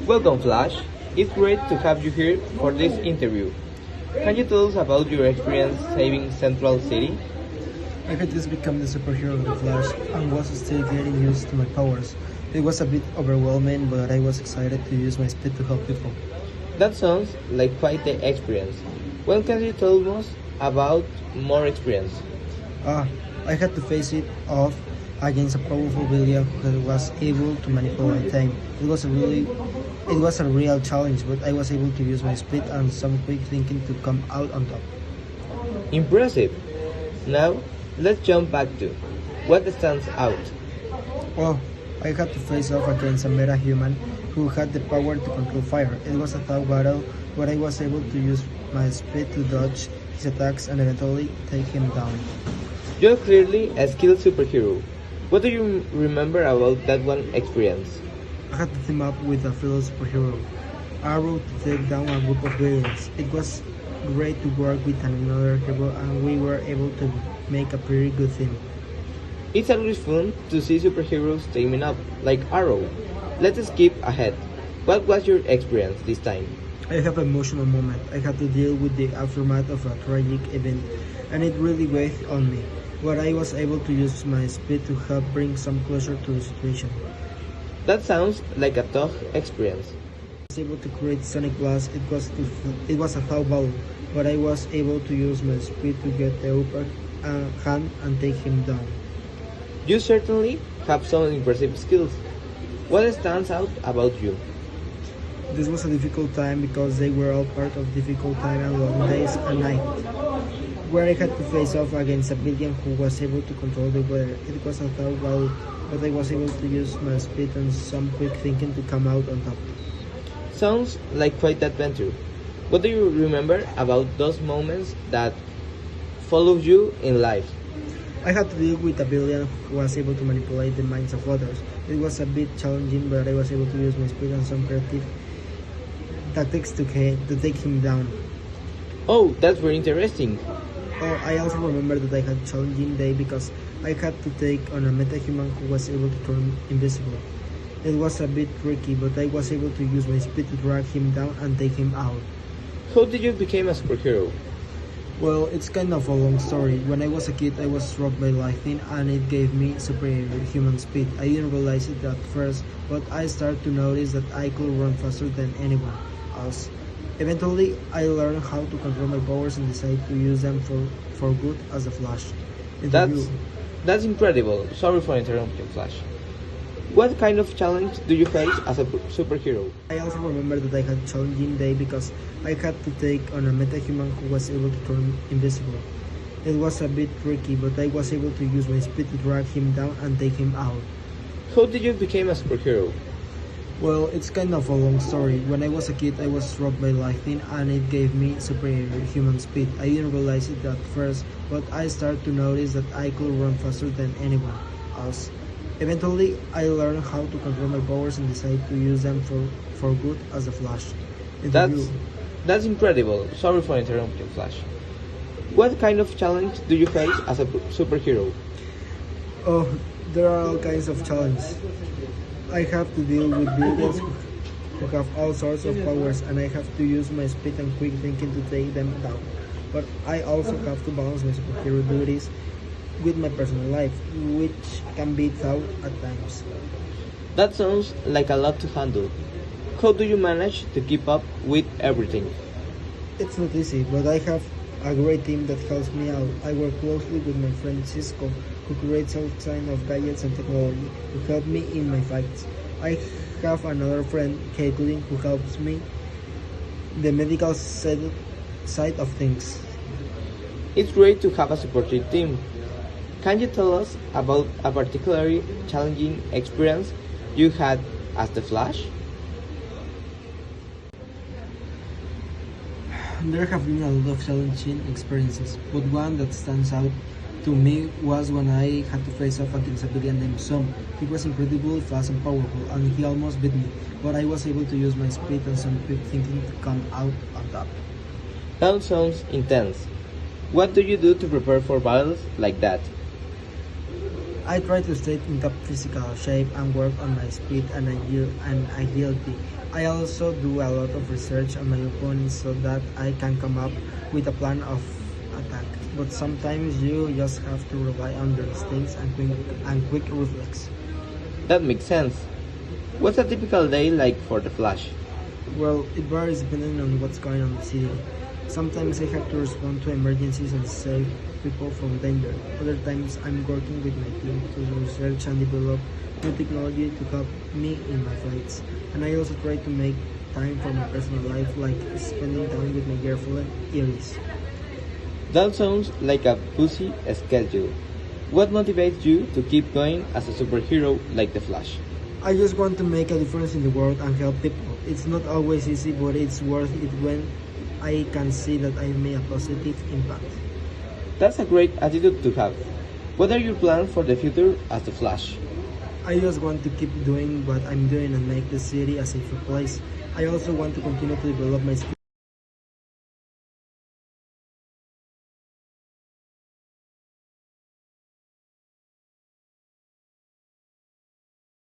Welcome, Flash. It's great to have you here for this interview. Can you tell us about your experience saving Central City? I had just become the superhero of the Flash and was still getting used to my powers. It was a bit overwhelming, but I was excited to use my speed to help people. That sounds like quite the experience. When can you tell us about more experience? Ah, I had to face it off against a powerful villain who was able to manipulate time. It was a real challenge, but I was able to use my speed and some quick thinking to come out on top. Impressive. Now, let's jump back to what stands out. Well, I had to face off against a meta-human who had the power to control fire. It was a tough battle, but I was able to use my speed to dodge his attacks and eventually take him down. You're clearly a skilled superhero. What do you remember about that one experience? I had to team up with a fellow superhero, Arrow, to take down a group of villains. It was great to work with another hero and we were able to make a pretty good team. It's always fun to see superheroes teaming up, like Arrow. Let's skip ahead. What was your experience this time? I have an emotional moment. I had to deal with the aftermath of a tragic event and it really weighed on me. But I was able to use my speed to help bring some closure to the situation. That sounds like a tough experience. I was able to create Sonic Blast. It was a tough battle, but I was able to use my speed to get the upper hand and take him down. You certainly have some impressive skills. What stands out about you? This was a difficult time because they were all part of difficult time and long days and nights, where I had to face off against a villain who was able to control the weather. It was a tough battle, but I was able to use my speed and some quick thinking to come out on top. Sounds like quite an adventure. What do you remember about those moments that followed you in life? I had to deal with a villain who was able to manipulate the minds of others. It was a bit challenging, but I was able to use my speed and some creative tactics to take him down. Oh, that's very interesting. Oh, I also remember that I had a challenging day because I had to take on a meta-human who was able to turn invisible. It was a bit tricky, but I was able to use my speed to drag him down and take him out. How did you become a superhero? Well, it's kind of a long story. When I was a kid, I was struck by lightning and it gave me superhuman speed. I didn't realize it at first, but I started to notice that I could run faster than anyone else. Eventually, I learned how to control my powers and decided to use them for good as a Flash. That's incredible. Sorry for interrupting, Flash. What kind of challenge do you face as a superhero? I also remember that I had a challenging day because I had to take on a meta-human who was able to turn invisible. It was a bit tricky, but I was able to use my speed to drag him down and take him out. How did you become a superhero? Well, it's kind of a long story. When I was a kid, I was struck by lightning and it gave me superhuman speed. I didn't realize it at first, but I started to notice that I could run faster than anyone else. Eventually, I learned how to control my powers and decided to use them for good as a Flash. That's incredible. Sorry for interrupting, Flash. What kind of challenge do you face as a superhero? Oh, there are all kinds of challenges. I have to deal with villains who have all sorts of powers and I have to use my speed and quick thinking to take them down. But I also have to balance my superhero abilities with my personal life, which can be tough at times. That sounds like a lot to handle. How do you manage to keep up with everything? It's not easy, but I have a great team that helps me out. I work closely with my friend Cisco, who creates all kinds of gadgets and technology to help me in my fights. I have another friend, Caitlin, who helps me the medical side of things. It's great to have a supportive team. Can you tell us about a particularly challenging experience you had as the Flash? There have been a lot of challenging experiences, but one that stands out to me was when I had to face off against a villain named Som. He was incredibly fast and powerful, and he almost beat me, but I was able to use my speed and some quick thinking to come out on top. That sounds intense. What do you do to prepare for battles like that? I try to stay in top physical shape and work on my speed and agility. I also do a lot of research on my opponents so that I can come up with a plan of attack. But sometimes you just have to rely on your instincts and quick reflex. That makes sense. What's a typical day like for the Flash? Well, it varies depending on what's going on in the city. Sometimes I have to respond to emergencies and save people from danger. Other times I'm working with my team to research and develop new technology to help me in my fights. And I also try to make time for my personal life, like spending time with my girlfriend, Iris. That sounds like a busy schedule. What motivates you to keep going as a superhero like the Flash? I just want to make a difference in the world and help people. It's not always easy, but it's worth it when I can see that I made a positive impact. That's a great attitude to have. What are your plans for the future as the Flash? I just want to keep doing what I'm doing and make the city a safer place. I also want to continue to develop my skills